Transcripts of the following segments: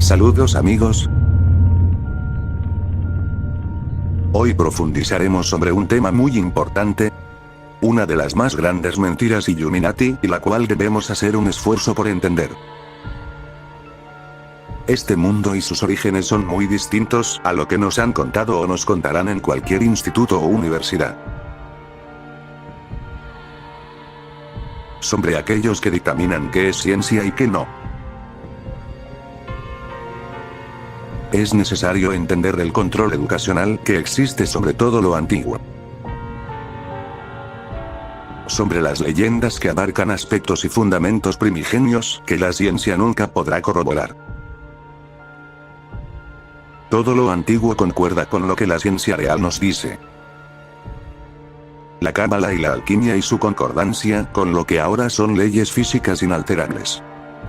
Saludos amigos. Hoy profundizaremos sobre un tema muy importante. Una de las más grandes mentiras Illuminati y la cual debemos hacer un esfuerzo por entender. Este mundo y sus orígenes son muy distintos a lo que nos han contado o nos contarán en cualquier instituto o universidad. Sobre aquellos que dictaminan qué es ciencia y qué no. Es necesario entender el control educacional que existe sobre todo lo antiguo. Sobre las leyendas que abarcan aspectos y fundamentos primigenios que la ciencia nunca podrá corroborar. Todo lo antiguo concuerda con lo que la ciencia real nos dice. La cábala y la alquimia y su concordancia con lo que ahora son leyes físicas inalterables.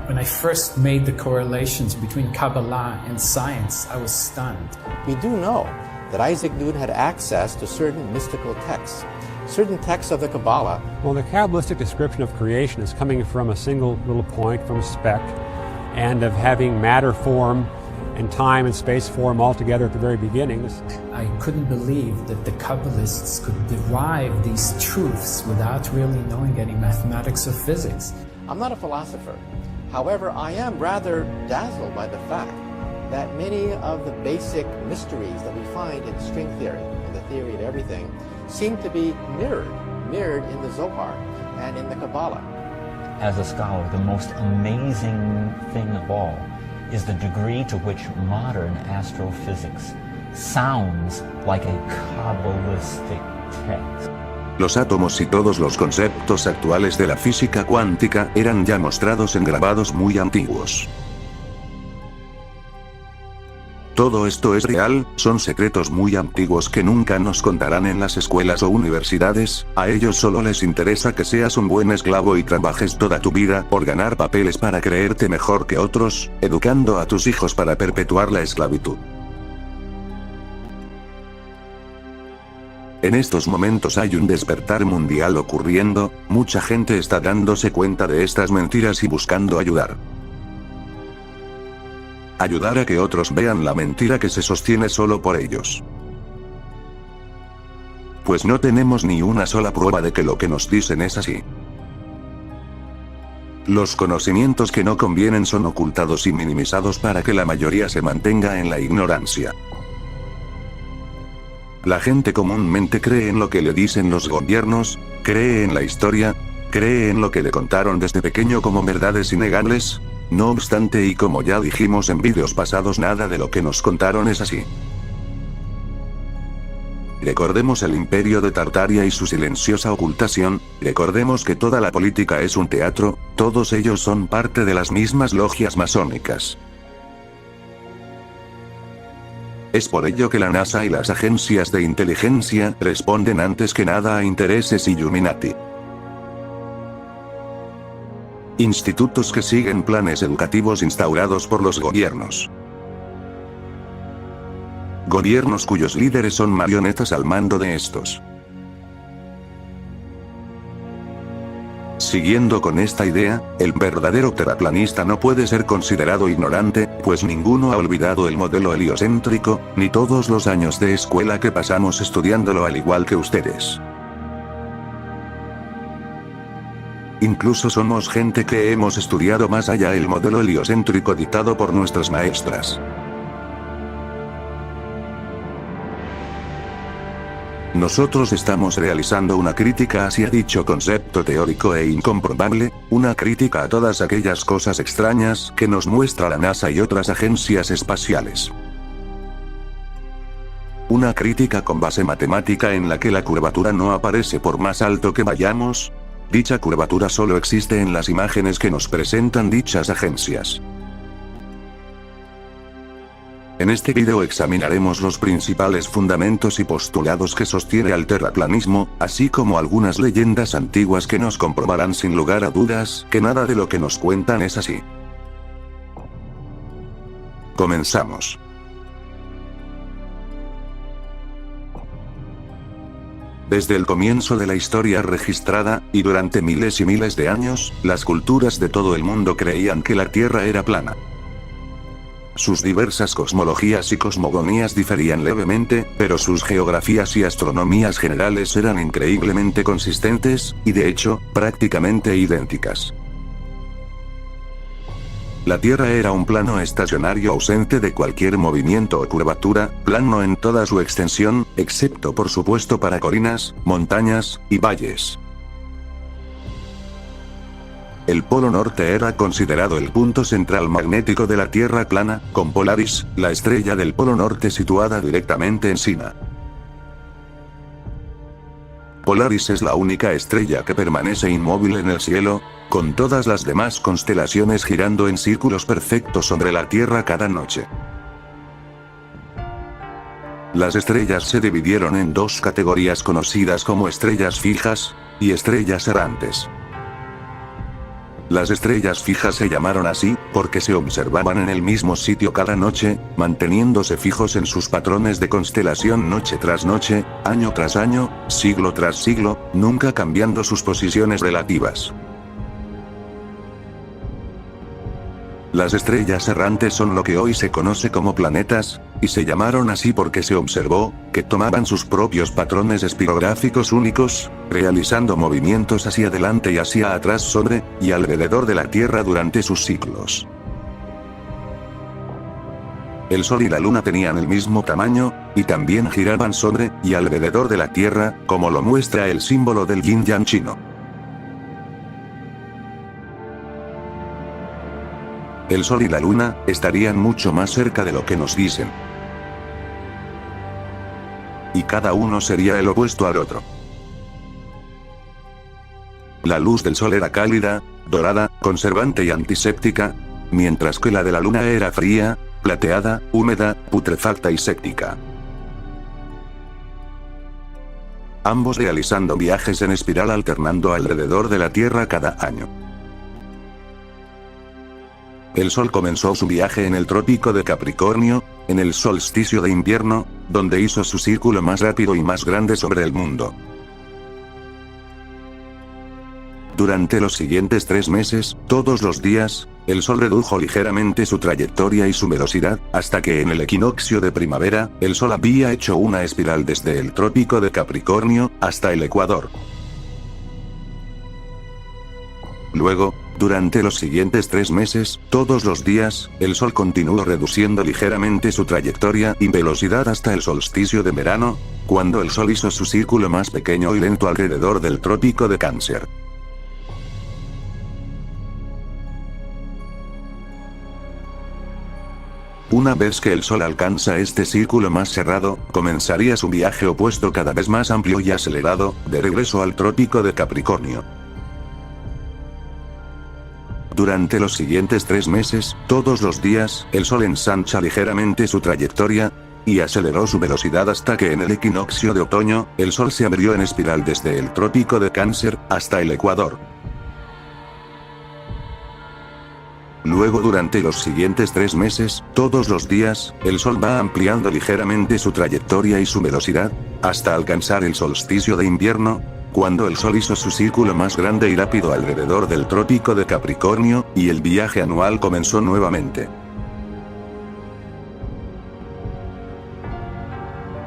When I first made the correlations between Kabbalah and science, I was stunned. We do know that Isaac Newton had access to certain mystical texts. Certain texts of the Kabbalah. Well, the Kabbalistic description of creation is coming from a single little point, from a speck, and of having matter form and time and space form all together at the very beginnings. I couldn't believe that the Kabbalists could derive these truths without really knowing any mathematics or physics. I'm not a philosopher. However, I am rather dazzled by the fact that many of the basic mysteries that we find in string theory and the theory of everything seem to be mirrored in the Zohar and in the Kabbalah. As a scholar, the most amazing thing of all is the degree to which modern astrophysics sounds like a Kabbalistic text. Los átomos y todos los conceptos actuales de la física cuántica eran ya mostrados en grabados muy antiguos. Todo esto es real, son secretos muy antiguos que nunca nos contarán en las escuelas o universidades, a ellos solo les interesa que seas un buen esclavo y trabajes toda tu vida por ganar papeles para creerte mejor que otros, educando a tus hijos para perpetuar la esclavitud. En estos momentos hay un despertar mundial ocurriendo, mucha gente está dándose cuenta de estas mentiras y buscando ayudar. Ayudar a que otros vean la mentira que se sostiene solo por ellos. Pues no tenemos ni una sola prueba de que lo que nos dicen es así. Los conocimientos que no convienen son ocultados y minimizados para que la mayoría se mantenga en la ignorancia. La gente comúnmente cree en lo que le dicen los gobiernos, cree en la historia, cree en lo que le contaron desde pequeño como verdades innegables. No obstante, y como ya dijimos en vídeos pasados, nada de lo que nos contaron es así. Recordemos el imperio de Tartaria y su silenciosa ocultación, recordemos que toda la política es un teatro, todos ellos son parte de las mismas logias masónicas. Es por ello que la NASA y las agencias de inteligencia responden antes que nada a intereses Illuminati. Institutos que siguen planes educativos instaurados por los gobiernos. Gobiernos cuyos líderes son marionetas al mando de estos. Siguiendo con esta idea, el verdadero terraplanista no puede ser considerado ignorante, pues ninguno ha olvidado el modelo heliocéntrico, ni todos los años de escuela que pasamos estudiándolo al igual que ustedes. Incluso somos gente que hemos estudiado más allá el modelo heliocéntrico dictado por nuestras maestras. Nosotros estamos realizando una crítica hacia dicho concepto teórico e incomprobable, una crítica a todas aquellas cosas extrañas que nos muestra la NASA y otras agencias espaciales. Una crítica con base matemática en la que la curvatura no aparece por más alto que vayamos. Dicha curvatura solo existe en las imágenes que nos presentan dichas agencias. En este video examinaremos los principales fundamentos y postulados que sostiene al terraplanismo, así como algunas leyendas antiguas que nos comprobarán sin lugar a dudas que nada de lo que nos cuentan es así. Comenzamos. Desde el comienzo de la historia registrada, y durante miles y miles de años, las culturas de todo el mundo creían que la Tierra era plana. Sus diversas cosmologías y cosmogonías diferían levemente, pero sus geografías y astronomías generales eran increíblemente consistentes, y de hecho, prácticamente idénticas. La Tierra era un plano estacionario ausente de cualquier movimiento o curvatura, plano en toda su extensión, excepto por supuesto para colinas, montañas, y valles. El Polo Norte era considerado el punto central magnético de la Tierra plana, con Polaris, la estrella del Polo Norte situada directamente encima. Polaris es la única estrella que permanece inmóvil en el cielo, con todas las demás constelaciones girando en círculos perfectos sobre la Tierra cada noche. Las estrellas se dividieron en dos categorías conocidas como estrellas fijas y estrellas errantes. Las estrellas fijas se llamaron así, porque se observaban en el mismo sitio cada noche, manteniéndose fijos en sus patrones de constelación noche tras noche, año tras año, siglo tras siglo, nunca cambiando sus posiciones relativas. Las estrellas errantes son lo que hoy se conoce como planetas, y se llamaron así porque se observó que tomaban sus propios patrones espirográficos únicos, realizando movimientos hacia adelante y hacia atrás sobre y alrededor de la Tierra durante sus ciclos. El Sol y la Luna tenían el mismo tamaño, y también giraban sobre y alrededor de la Tierra, como lo muestra el símbolo del yin-yang chino. El Sol y la Luna estarían mucho más cerca de lo que nos dicen. Y cada uno sería el opuesto al otro. La luz del Sol era cálida, dorada, conservante y antiséptica, mientras que la de la Luna era fría, plateada, húmeda, putrefacta y séptica. Ambos realizando viajes en espiral alternando alrededor de la Tierra cada año. El Sol comenzó su viaje en el trópico de Capricornio, en el solsticio de invierno, donde hizo su círculo más rápido y más grande sobre el mundo. Durante los siguientes 3 meses, todos los días, el Sol redujo ligeramente su trayectoria y su velocidad, hasta que en el equinoccio de primavera, el Sol había hecho una espiral desde el trópico de Capricornio, hasta el ecuador. Luego, durante los siguientes 3 meses, todos los días, el Sol continuó reduciendo ligeramente su trayectoria y velocidad hasta el solsticio de verano, cuando el Sol hizo su círculo más pequeño y lento alrededor del trópico de Cáncer. Una vez que el Sol alcanza este círculo más cerrado, comenzaría su viaje opuesto cada vez más amplio y acelerado, de regreso al trópico de Capricornio. Durante los siguientes 3 meses, todos los días, el Sol ensancha ligeramente su trayectoria, y aceleró su velocidad hasta que en el equinoccio de otoño, el Sol se abrió en espiral desde el trópico de Cáncer, hasta el ecuador. Luego durante los siguientes 3 meses, todos los días, el Sol va ampliando ligeramente su trayectoria y su velocidad, hasta alcanzar el solsticio de invierno, cuando el Sol hizo su círculo más grande y rápido alrededor del trópico de Capricornio, y el viaje anual comenzó nuevamente.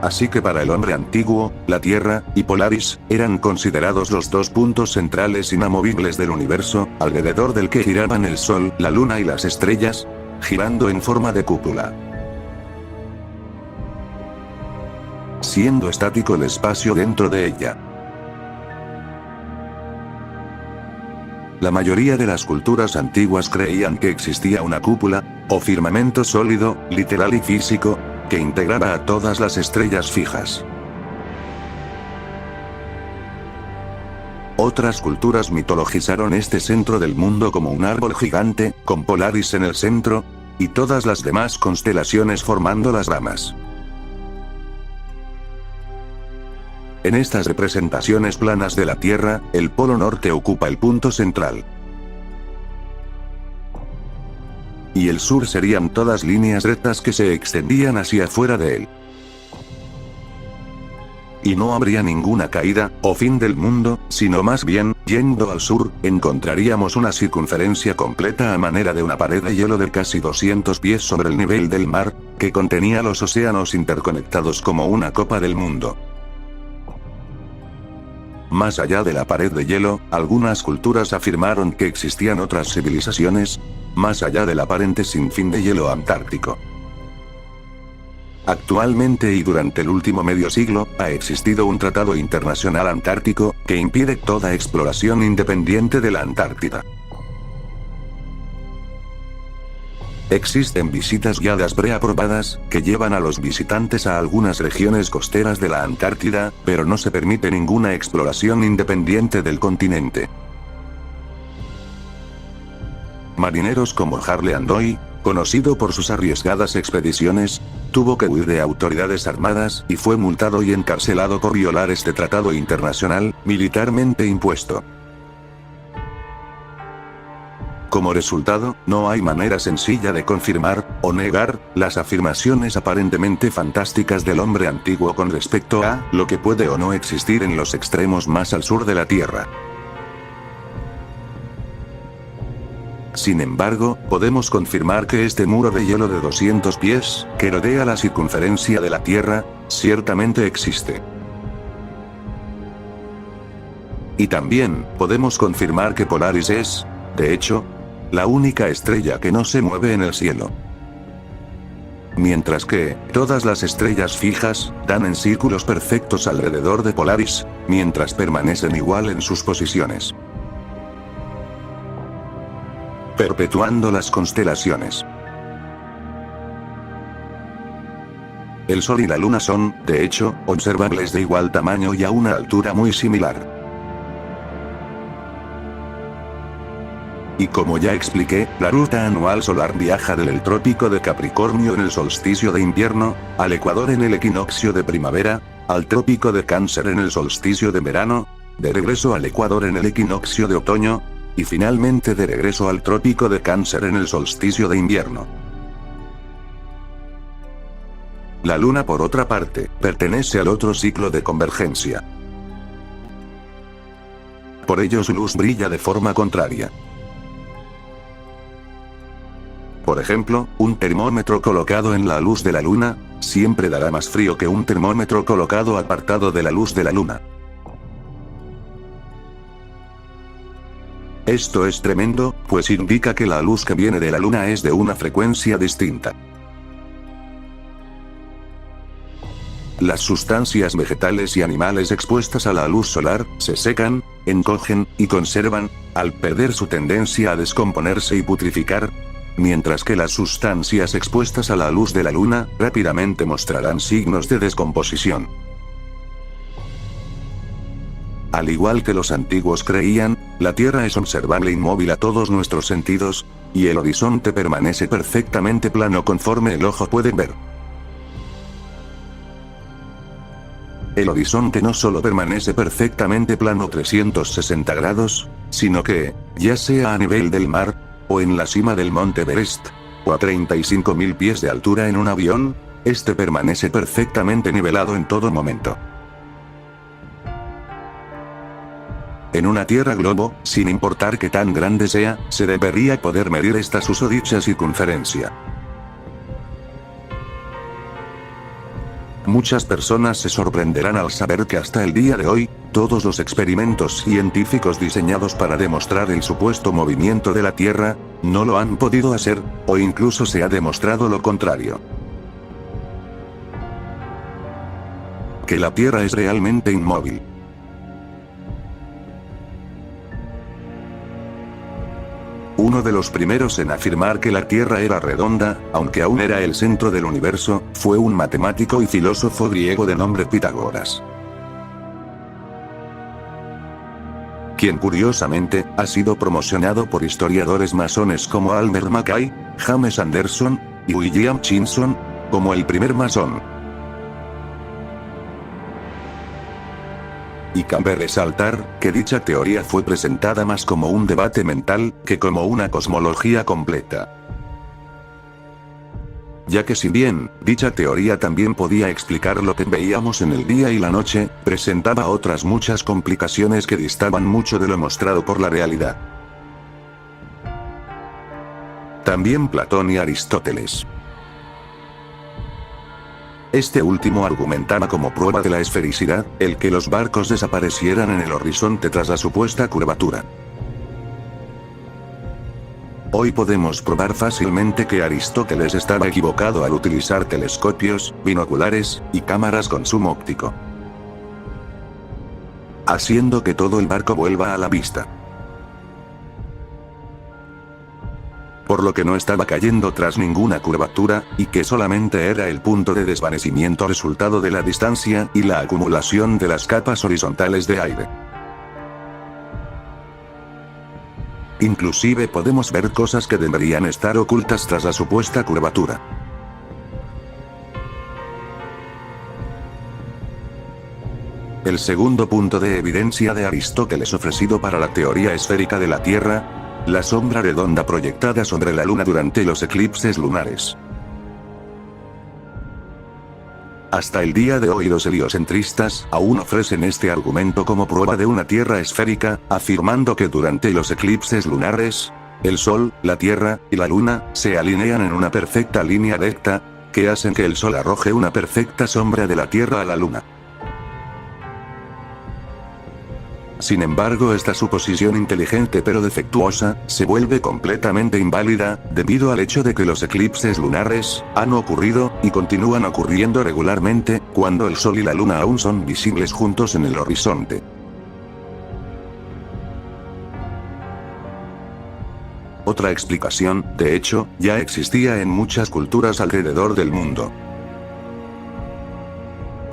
Así que para el hombre antiguo, la Tierra y Polaris eran considerados los dos puntos centrales inamovibles del universo, alrededor del que giraban el Sol, la Luna y las estrellas, girando en forma de cúpula. Siendo estático el espacio dentro de ella. La mayoría de las culturas antiguas creían que existía una cúpula, o firmamento sólido, literal y físico, que integraba a todas las estrellas fijas. Otras culturas mitologizaron este centro del mundo como un árbol gigante, con Polaris en el centro, y todas las demás constelaciones formando las ramas. En estas representaciones planas de la Tierra, el Polo Norte ocupa el punto central. Y el sur serían todas líneas rectas que se extendían hacia afuera de él. Y no habría ninguna caída, o fin del mundo, sino más bien, Yendo al sur, encontraríamos una circunferencia completa a manera de una pared de hielo de casi 200 pies sobre el nivel del mar, que contenía los océanos interconectados como una copa del mundo. Más allá de la pared de hielo, algunas culturas afirmaron que existían otras civilizaciones, más allá del aparente sinfín de hielo antártico. Actualmente y durante el último medio siglo, ha existido un tratado internacional antártico, que impide toda exploración independiente de la Antártida. Existen visitas guiadas preaprobadas, que llevan a los visitantes a algunas regiones costeras de la Antártida, pero no se permite ninguna exploración independiente del continente. Marineros como Harley Andoy, conocido por sus arriesgadas expediciones, tuvo que huir de autoridades armadas y fue multado y encarcelado por violar este tratado internacional, militarmente impuesto. Como resultado, no hay manera sencilla de confirmar, o negar, las afirmaciones aparentemente fantásticas del hombre antiguo con respecto a lo que puede o no existir en los extremos más al sur de la Tierra. Sin embargo, podemos confirmar que este muro de hielo de 200 pies, que rodea la circunferencia de la Tierra, ciertamente existe. Y también, podemos confirmar que Polaris es, de hecho, la única estrella que no se mueve en el cielo. Mientras que, todas las estrellas fijas, dan en círculos perfectos alrededor de Polaris, mientras permanecen igual en sus posiciones, perpetuando las constelaciones. El Sol y la Luna son, de hecho, observables de igual tamaño y a una altura muy similar. Y como ya expliqué, la ruta anual solar viaja del trópico de Capricornio en el solsticio de invierno, al Ecuador en el equinoccio de primavera, al trópico de Cáncer en el solsticio de verano, de regreso al Ecuador en el equinoccio de otoño, y finalmente de regreso al trópico de Cáncer en el solsticio de invierno. La Luna, por otra parte, pertenece al otro ciclo de convergencia. Por ello su luz brilla de forma contraria. Por ejemplo, un termómetro colocado en la luz de la Luna, siempre dará más frío que un termómetro colocado apartado de la luz de la Luna. Esto es tremendo, pues indica que la luz que viene de la Luna es de una frecuencia distinta. Las sustancias vegetales y animales expuestas a la luz solar, se secan, encogen, y conservan, al perder su tendencia a descomponerse y putrificar, mientras que las sustancias expuestas a la luz de la Luna, rápidamente mostrarán signos de descomposición. Al igual que los antiguos creían, la Tierra es observable inmóvil a todos nuestros sentidos, y el horizonte permanece perfectamente plano conforme el ojo puede ver. El horizonte no solo permanece perfectamente plano 360 grados, sino que, ya sea a nivel del mar, o en la cima del monte Everest, o a 35.000 pies de altura en un avión, este permanece perfectamente nivelado en todo momento. En una Tierra globo, sin importar qué tan grande sea, se debería poder medir esta susodicha circunferencia. Muchas personas se sorprenderán al saber que hasta el día de hoy, todos los experimentos científicos diseñados para demostrar el supuesto movimiento de la Tierra, no lo han podido hacer, o incluso se ha demostrado lo contrario. Que la Tierra es realmente inmóvil. Uno de los primeros en afirmar que la Tierra era redonda, aunque aún era el centro del universo, fue un matemático y filósofo griego de nombre Pitágoras, quien curiosamente, ha sido promocionado por historiadores masones como Albert Mackay, James Anderson, y William Chinson, como el primer masón. Y cabe resaltar, que dicha teoría fue presentada más como un debate mental, que como una cosmología completa. ya que si bien, dicha teoría también podía explicar lo que veíamos en el día y la noche, presentaba otras muchas complicaciones que distaban mucho de lo mostrado por la realidad. También Platón y Aristóteles. Este último argumentaba como prueba de la esfericidad, el que los barcos desaparecieran en el horizonte tras la supuesta curvatura. Hoy podemos probar fácilmente que Aristóteles estaba equivocado al utilizar telescopios, binoculares, y cámaras con zoom óptico, haciendo que todo el barco vuelva a la vista. Por lo que no estaba cayendo tras ninguna curvatura, y que solamente era el punto de desvanecimiento resultado de la distancia y la acumulación de las capas horizontales de aire. Inclusive podemos ver cosas que deberían estar ocultas tras la supuesta curvatura. El segundo punto de evidencia de Aristóteles ofrecido para la teoría esférica de la Tierra: la sombra redonda proyectada sobre la Luna durante los eclipses lunares. Hasta el día de hoy los heliocentristas aún ofrecen este argumento como prueba de una Tierra esférica, afirmando que durante los eclipses lunares, el Sol, la Tierra, y la Luna, se alinean en una perfecta línea recta, que hacen que el Sol arroje una perfecta sombra de la Tierra a la Luna. Sin embargo, esta suposición inteligente pero defectuosa, se vuelve completamente inválida, debido al hecho de que los eclipses lunares han ocurrido, y continúan ocurriendo regularmente, cuando el Sol y la Luna aún son visibles juntos en el horizonte. Otra explicación, de hecho, ya existía en muchas culturas alrededor del mundo,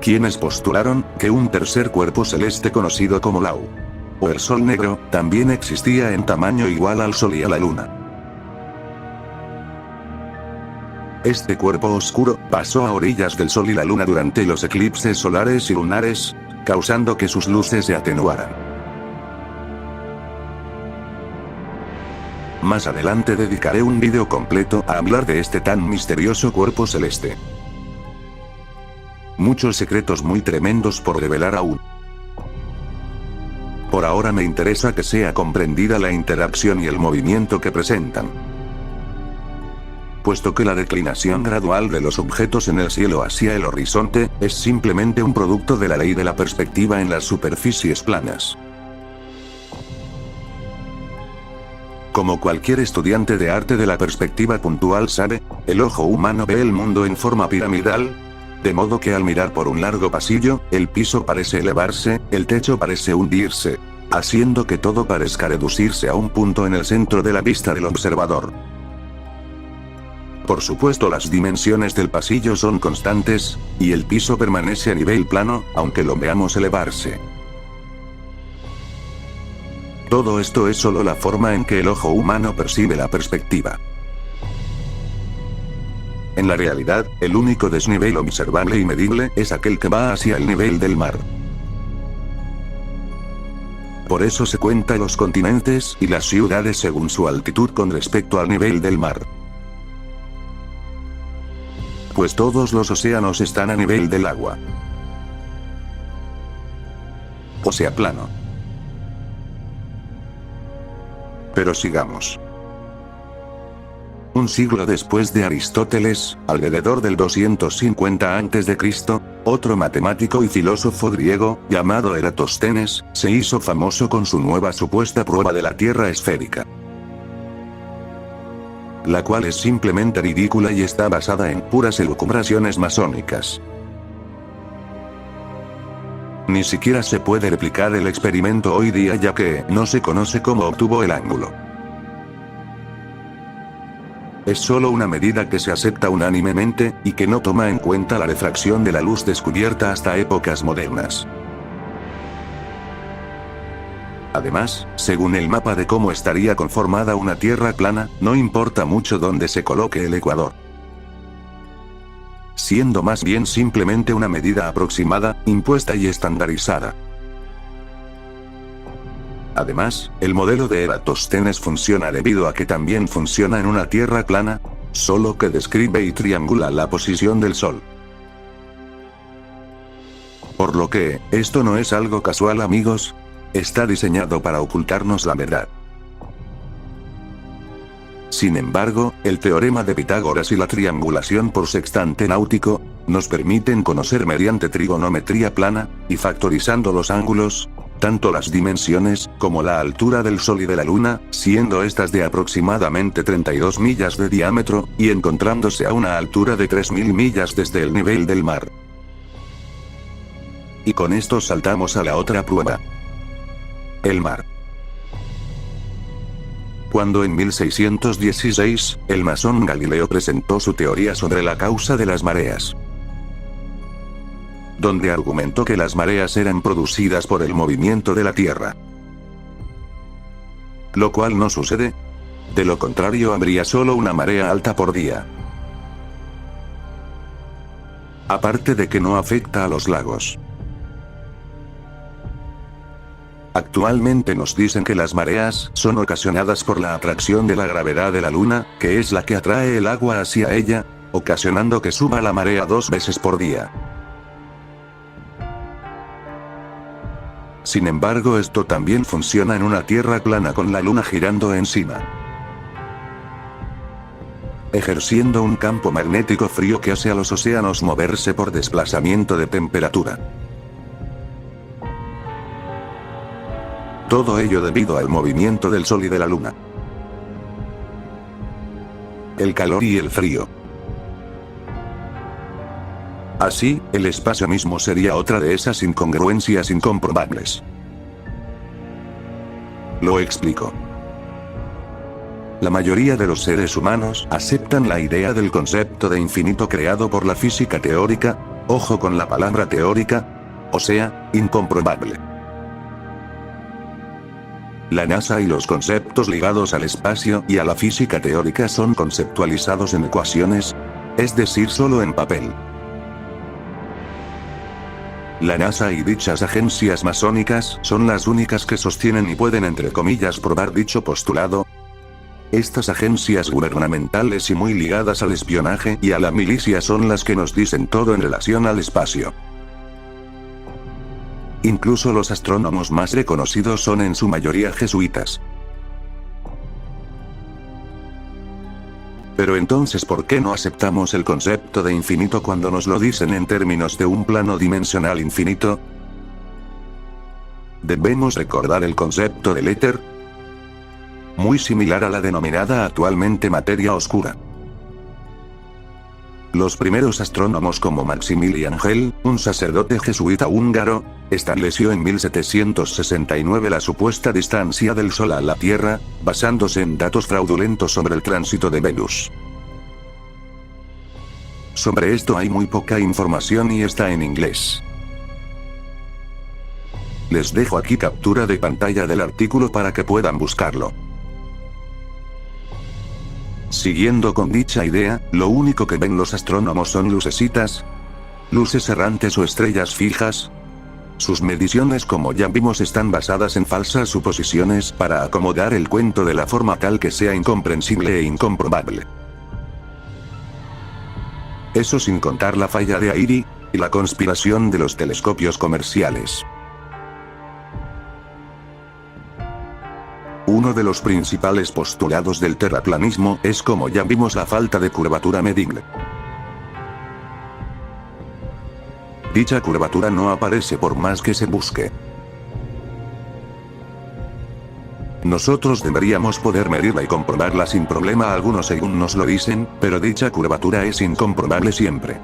quienes postularon que un tercer cuerpo celeste conocido como Lau, o el Sol negro, también existía en tamaño igual al Sol y a la Luna. Este cuerpo oscuro pasó a orillas del Sol y la Luna durante los eclipses solares y lunares, causando que sus luces se atenuaran. Más adelante dedicaré un vídeo completo a hablar de este tan misterioso cuerpo celeste. Muchos secretos muy tremendos por revelar aún. Por ahora me interesa que sea comprendida la interacción y el movimiento que presentan, puesto que la declinación gradual de los objetos en el cielo hacia el horizonte es simplemente un producto de la ley de la perspectiva en las superficies planas. Como cualquier estudiante de arte de la perspectiva puntual sabe, el ojo humano ve el mundo en forma piramidal, de modo que al mirar por un largo pasillo, el piso parece elevarse, el techo parece hundirse, haciendo que todo parezca reducirse a un punto en el centro de la vista del observador. Por supuesto, las dimensiones del pasillo son constantes, y el piso permanece a nivel plano, aunque lo veamos elevarse. Todo esto es solo la forma en que el ojo humano percibe la perspectiva. En la realidad, el único desnivel observable y medible es aquel que va hacia el nivel del mar. Por eso se cuenta los continentes y las ciudades según su altitud con respecto al nivel del mar. Pues todos los océanos están a nivel del agua. O sea, plano. Pero sigamos. Un siglo después de Aristóteles, alrededor del 250 a.C., otro matemático y filósofo griego, llamado Eratóstenes, se hizo famoso con su nueva supuesta prueba de la Tierra esférica, la cual es simplemente ridícula y está basada en puras elucubraciones masónicas. Ni siquiera se puede replicar el experimento hoy día, ya que no se conoce cómo obtuvo el ángulo. Es solo una medida que se acepta unánimemente, y que no toma en cuenta la refracción de la luz descubierta hasta épocas modernas. Además, según el mapa de cómo estaría conformada una Tierra plana, no importa mucho dónde se coloque el ecuador, siendo más bien simplemente una medida aproximada, impuesta y estandarizada. Además, el modelo de Eratóstenes funciona debido a que también funciona en una Tierra plana, solo que describe y triangula la posición del Sol. Por lo que, esto no es algo casual, amigos. Está diseñado para ocultarnos la verdad. Sin embargo, el teorema de Pitágoras y la triangulación por sextante náutico nos permiten conocer mediante trigonometría plana, y factorizando los ángulos, tanto las dimensiones, como la altura del Sol y de la Luna, siendo estas de aproximadamente 32 millas de diámetro, y encontrándose a una altura de 3.000 millas desde el nivel del mar. Y con esto saltamos a la otra prueba. El mar. Cuando en 1616, el masón Galileo presentó su teoría sobre la causa de las mareas, donde argumentó que las mareas eran producidas por el movimiento de la Tierra, lo cual no sucede. De lo contrario, habría solo una marea alta por día. Aparte de que no afecta a los lagos. Actualmente nos dicen que las mareas son ocasionadas por la atracción de la gravedad de la Luna, que es la que atrae el agua hacia ella, ocasionando que suba la marea 2 veces por día. Sin embargo, esto también funciona en una Tierra plana con la Luna girando encima, ejerciendo un campo magnético frío que hace a los océanos moverse por desplazamiento de temperatura. Todo ello debido al movimiento del Sol y de la Luna, el calor y el frío. Así, el espacio mismo sería otra de esas incongruencias incomprobables. Lo explico. La mayoría de los seres humanos aceptan la idea del concepto de infinito creado por la física teórica, ojo con la palabra teórica, o sea, incomprobable. La NASA y los conceptos ligados al espacio y a la física teórica son conceptualizados en ecuaciones, es decir, solo en papel. La NASA y dichas agencias masónicas son las únicas que sostienen y pueden entre comillas probar dicho postulado. Estas agencias gubernamentales y muy ligadas al espionaje y a la milicia son las que nos dicen todo en relación al espacio. Incluso los astrónomos más reconocidos son en su mayoría jesuitas. Pero entonces, ¿por qué no aceptamos el concepto de infinito cuando nos lo dicen en términos de un plano dimensional infinito? Debemos recordar el concepto del éter, muy similar a la denominada actualmente materia oscura. Los primeros astrónomos como Maximilian Schell, un sacerdote jesuita húngaro, estableció en 1769 la supuesta distancia del Sol a la Tierra, basándose en datos fraudulentos sobre el tránsito de Venus. Sobre esto hay muy poca información y está en inglés. Les dejo aquí captura de pantalla del artículo para que puedan buscarlo. Siguiendo con dicha idea, lo único que ven los astrónomos son lucecitas, luces errantes o estrellas fijas. Sus mediciones, como ya vimos, están basadas en falsas suposiciones para acomodar el cuento de la forma tal que sea incomprensible e incomprobable. Eso sin contar la falla de Airy y la conspiración de los telescopios comerciales. Uno de los principales postulados del terraplanismo es, como ya vimos, la falta de curvatura medible. Dicha curvatura no aparece por más que se busque. Nosotros deberíamos poder medirla y comprobarla sin problema alguno según nos lo dicen, pero dicha curvatura es incomprobable siempre.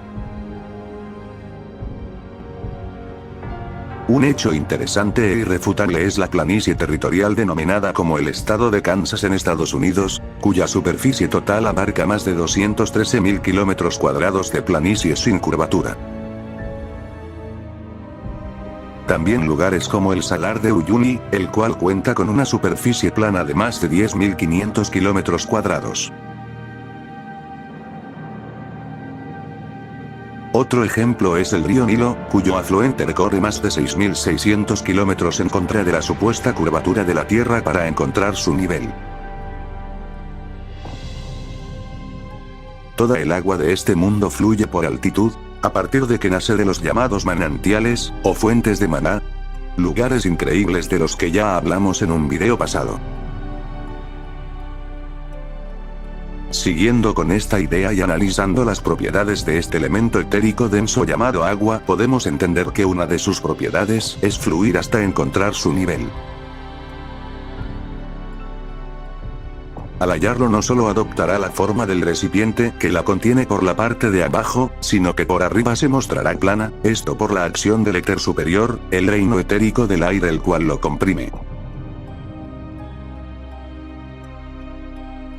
Un hecho interesante e irrefutable es la planicie territorial denominada como el estado de Kansas en Estados Unidos, cuya superficie total abarca más de 213.000 kilómetros cuadrados de planicie sin curvatura. También lugares como el Salar de Uyuni, el cual cuenta con una superficie plana de más de 10.500 kilómetros cuadrados. Otro ejemplo es el río Nilo, cuyo afluente recorre más de 6.600 kilómetros en contra de la supuesta curvatura de la Tierra para encontrar su nivel. Toda el agua de este mundo fluye por altitud, a partir de que nace de los llamados manantiales, o fuentes de maná. Lugares increíbles de los que ya hablamos en un video pasado. Siguiendo con esta idea y analizando las propiedades de este elemento etérico denso llamado agua, podemos entender que una de sus propiedades es fluir hasta encontrar su nivel. Al hallarlo no solo adoptará la forma del recipiente que la contiene por la parte de abajo, sino que por arriba se mostrará plana, esto por la acción del éter superior, el reino etérico del aire el cual lo comprime.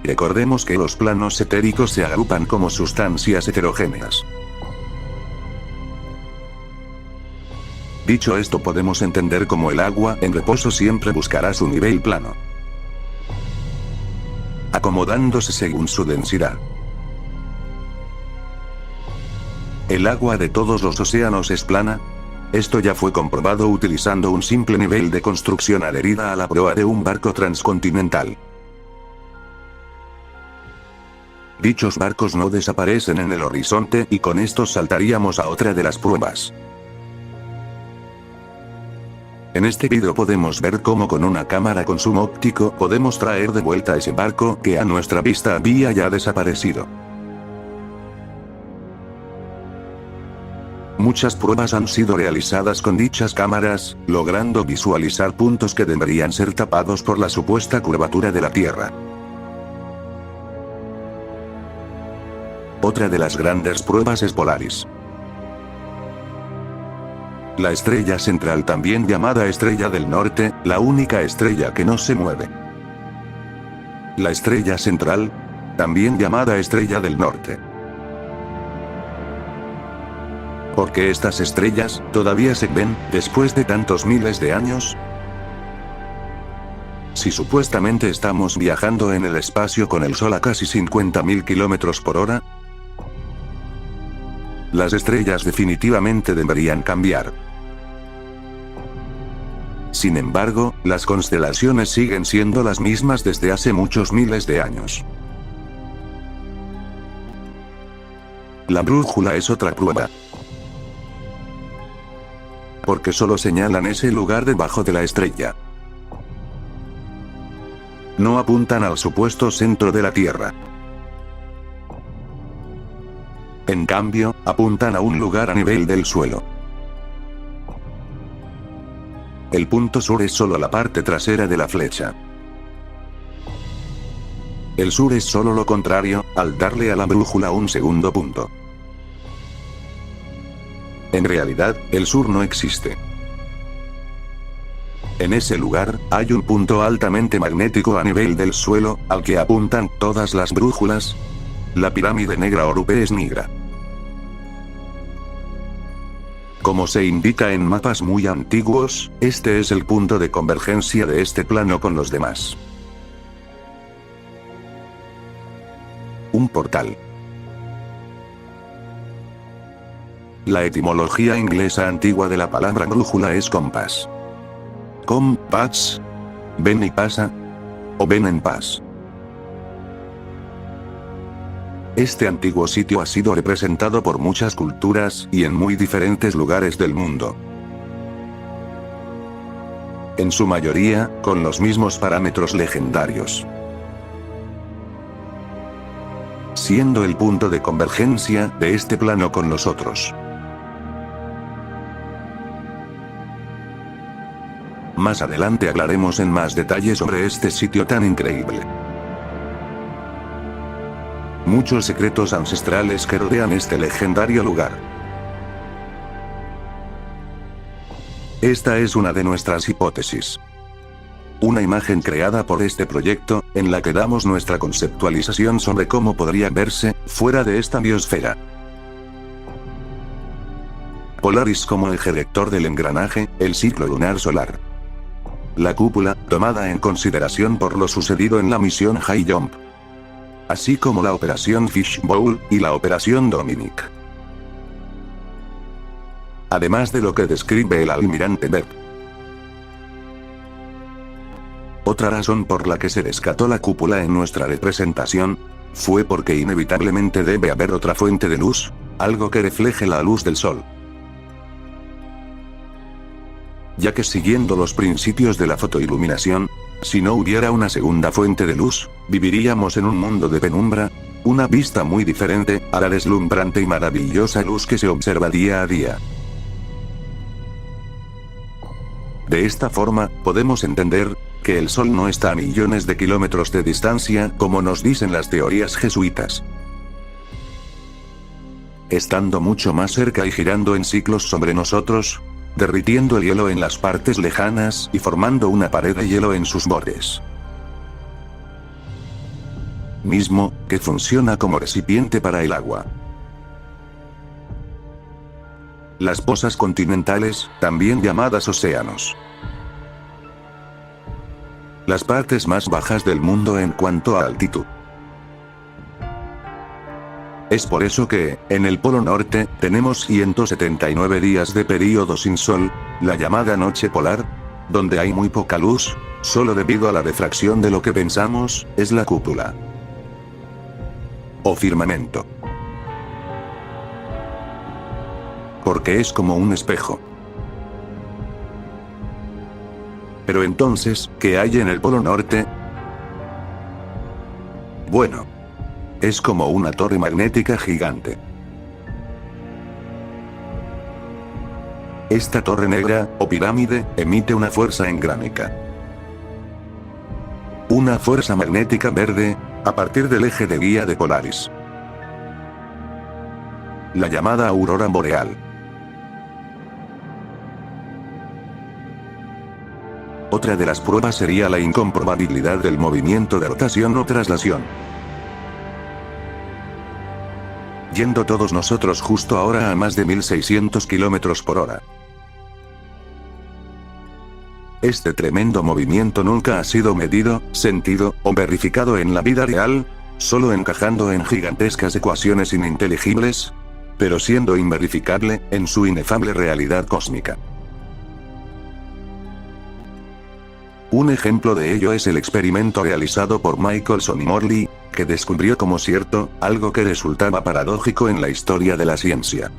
Recordemos que los planos etéricos se agrupan como sustancias heterogéneas. Dicho esto, podemos entender como el agua en reposo siempre buscará su nivel plano, acomodándose según su densidad. ¿El agua de todos los océanos es plana? Esto ya fue comprobado utilizando un simple nivel de construcción adherida a la proa de un barco transcontinental. Dichos barcos no desaparecen en el horizonte y con estos saltaríamos a otra de las pruebas. En este vídeo podemos ver cómo con una cámara con zoom óptico podemos traer de vuelta ese barco que a nuestra vista había ya desaparecido. Muchas pruebas han sido realizadas con dichas cámaras, logrando visualizar puntos que deberían ser tapados por la supuesta curvatura de la Tierra. Otra de las grandes pruebas es Polaris. La estrella central, también llamada estrella del norte, la única estrella que no se mueve. La estrella central, también llamada estrella del norte. ¿Por qué estas estrellas todavía se ven después de tantos miles de años? Si supuestamente estamos viajando en el espacio con el Sol a casi 50.000 kilómetros por hora, las estrellas definitivamente deberían cambiar. Sin embargo, las constelaciones siguen siendo las mismas desde hace muchos miles de años. La brújula es otra prueba, porque solo señalan ese lugar debajo de la estrella. No apuntan al supuesto centro de la Tierra. En cambio, apuntan a un lugar a nivel del suelo. El punto sur es solo la parte trasera de la flecha. El sur es solo lo contrario, al darle a la brújula un segundo punto. En realidad, el sur no existe. En ese lugar, hay un punto altamente magnético a nivel del suelo, al que apuntan todas las brújulas. La pirámide negra o Rupes Nigra. Como se indica en mapas muy antiguos, este es el punto de convergencia de este plano con los demás. Un portal. La etimología inglesa antigua de la palabra brújula es compás. Compass, ven y pasa, o ven en paz. Este antiguo sitio ha sido representado por muchas culturas y en muy diferentes lugares del mundo. En su mayoría, con los mismos parámetros legendarios. Siendo el punto de convergencia de este plano con los otros. Más adelante hablaremos en más detalle sobre este sitio tan increíble. Muchos secretos ancestrales que rodean este legendario lugar. Esta es una de nuestras hipótesis. Una imagen creada por este proyecto, en la que damos nuestra conceptualización sobre cómo podría verse, fuera de esta biosfera. Polaris como eje rector del engranaje, el ciclo lunar solar. La cúpula, tomada en consideración por lo sucedido en la misión High Jump. Así como la operación Fishbowl, y la operación Dominic. Además de lo que describe el almirante Bebb. Otra razón por la que se rescató la cúpula en nuestra representación, fue porque inevitablemente debe haber otra fuente de luz, algo que refleje la luz del sol. Ya que siguiendo los principios de la fotoiluminación, si no hubiera una segunda fuente de luz, viviríamos en un mundo de penumbra, una vista muy diferente a la deslumbrante y maravillosa luz que se observa día a día. De esta forma, podemos entender que el Sol no está a millones de kilómetros de distancia, como nos dicen las teorías jesuitas. Estando mucho más cerca y girando en ciclos sobre nosotros, derritiendo el hielo en las partes lejanas y formando una pared de hielo en sus bordes. Mismo, que funciona como recipiente para el agua. Las fosas continentales, también llamadas océanos. Las partes más bajas del mundo en cuanto a altitud. Es por eso que, en el Polo Norte, tenemos 179 días de período sin sol, la llamada noche polar, donde hay muy poca luz, solo debido a la refracción de lo que pensamos es la cúpula o firmamento. Porque es como un espejo. Pero entonces, ¿qué hay en el Polo Norte? Bueno, es como una torre magnética gigante. Esta torre negra, o pirámide, emite una fuerza engránica. Una fuerza magnética verde, a partir del eje de guía de Polaris. La llamada aurora boreal. Otra de las pruebas sería la incomprobabilidad del movimiento de rotación o traslación. Yendo todos nosotros justo ahora a más de 1600 kilómetros por hora. Este tremendo movimiento nunca ha sido medido, sentido, o verificado en la vida real, solo encajando en gigantescas ecuaciones ininteligibles, pero siendo inverificable, en su inefable realidad cósmica. Un ejemplo de ello es el experimento realizado por Michelson y Morley, que descubrió como cierto, algo que resultaba paradójico en la historia de la ciencia.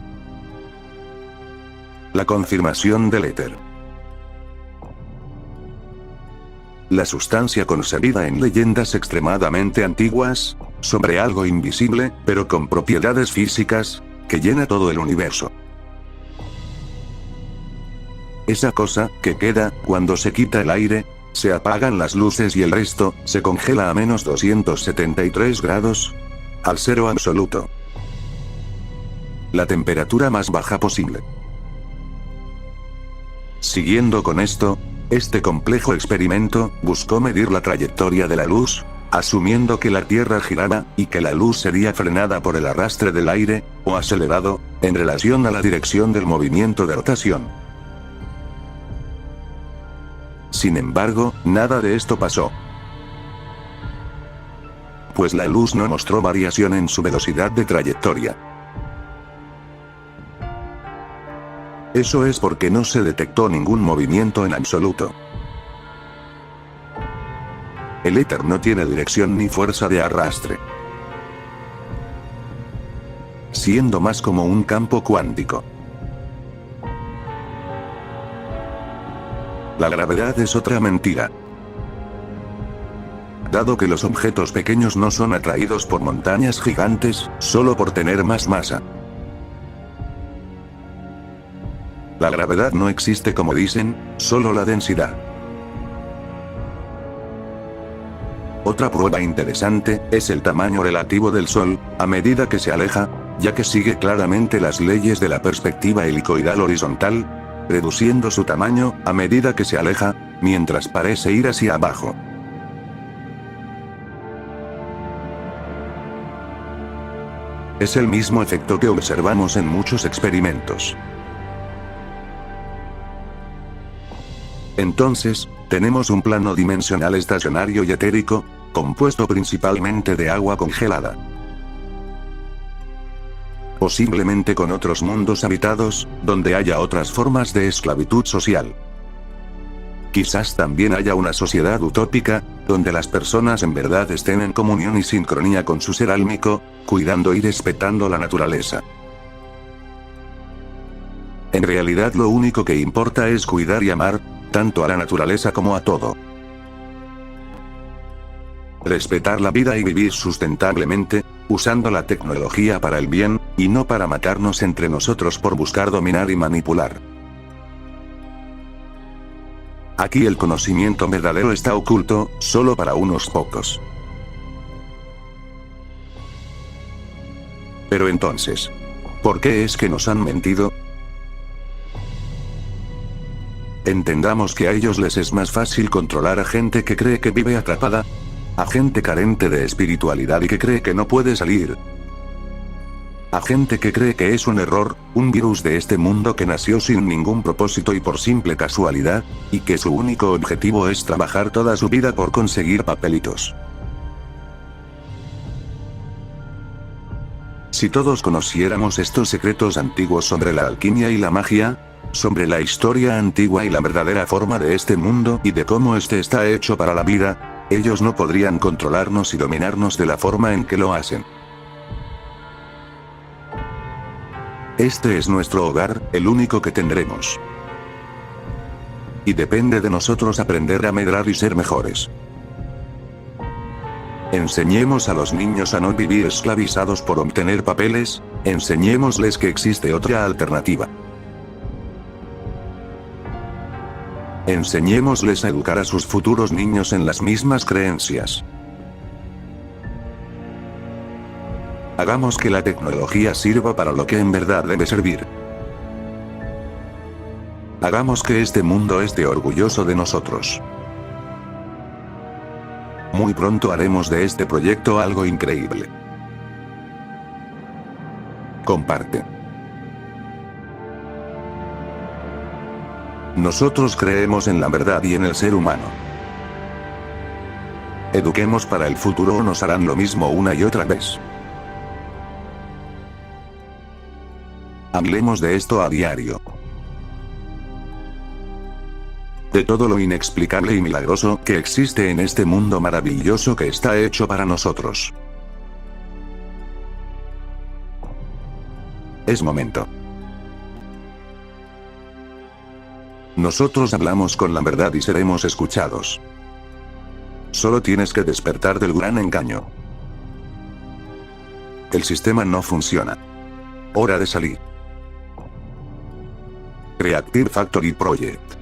La confirmación del éter. La sustancia concebida en leyendas extremadamente antiguas, sobre algo invisible, pero con propiedades físicas, que llena todo el universo. Esa cosa, que queda, cuando se quita el aire, se apagan las luces y el resto, se congela a menos 273 grados. Al cero absoluto. La temperatura más baja posible. Siguiendo con esto, este complejo experimento, buscó medir la trayectoria de la luz, asumiendo que la Tierra giraba, y que la luz sería frenada por el arrastre del aire, o acelerado, en relación a la dirección del movimiento de rotación. Sin embargo, nada de esto pasó. Pues la luz no mostró variación en su velocidad de trayectoria. Eso es porque no se detectó ningún movimiento en absoluto. El éter no tiene dirección ni fuerza de arrastre. Siendo más como un campo cuántico. La gravedad es otra mentira. Dado que los objetos pequeños no son atraídos por montañas gigantes, solo por tener más masa. La gravedad no existe como dicen, solo la densidad. Otra prueba interesante, es el tamaño relativo del Sol, a medida que se aleja, ya que sigue claramente las leyes de la perspectiva helicoidal horizontal, reduciendo su tamaño, a medida que se aleja, mientras parece ir hacia abajo. Es el mismo efecto que observamos en muchos experimentos. Entonces, tenemos un plano dimensional estacionario y etérico, compuesto principalmente de agua congelada. Posiblemente con otros mundos habitados, donde haya otras formas de esclavitud social. Quizás también haya una sociedad utópica, donde las personas en verdad estén en comunión y sincronía con su ser álmico, cuidando y respetando la naturaleza. En realidad lo único que importa es cuidar y amar, tanto a la naturaleza como a todo. Respetar la vida y vivir sustentablemente, usando la tecnología para el bien, y no para matarnos entre nosotros por buscar dominar y manipular. Aquí el conocimiento verdadero está oculto, solo para unos pocos. Pero entonces, ¿por qué es que nos han mentido? Entendamos que a ellos les es más fácil controlar a gente que cree que vive atrapada, a gente carente de espiritualidad y que cree que no puede salir, a gente que cree que es un error, un virus de este mundo que nació sin ningún propósito y por simple casualidad, y que su único objetivo es trabajar toda su vida por conseguir papelitos. Si todos conociéramos estos secretos antiguos sobre la alquimia y la magia, sobre la historia antigua y la verdadera forma de este mundo y de cómo este está hecho para la vida, ellos no podrían controlarnos y dominarnos de la forma en que lo hacen. Este es nuestro hogar, el único que tendremos. Y depende de nosotros aprender a medrar y ser mejores. Enseñemos a los niños a no vivir esclavizados por obtener papeles, enseñémosles que existe otra alternativa. Enseñémosles a educar a sus futuros niños en las mismas creencias. Hagamos que la tecnología sirva para lo que en verdad debe servir. Hagamos que este mundo esté orgulloso de nosotros. Muy pronto haremos de este proyecto algo increíble. Comparte. Nosotros creemos en la verdad y en el ser humano. Eduquemos para el futuro o nos harán lo mismo una y otra vez. Hablemos de esto a diario. De todo lo inexplicable y milagroso que existe en este mundo maravilloso que está hecho para nosotros. Es momento. Nosotros hablamos con la verdad y seremos escuchados. Solo tienes que despertar del gran engaño. El sistema no funciona. Hora de salir. Reactive Factory Project.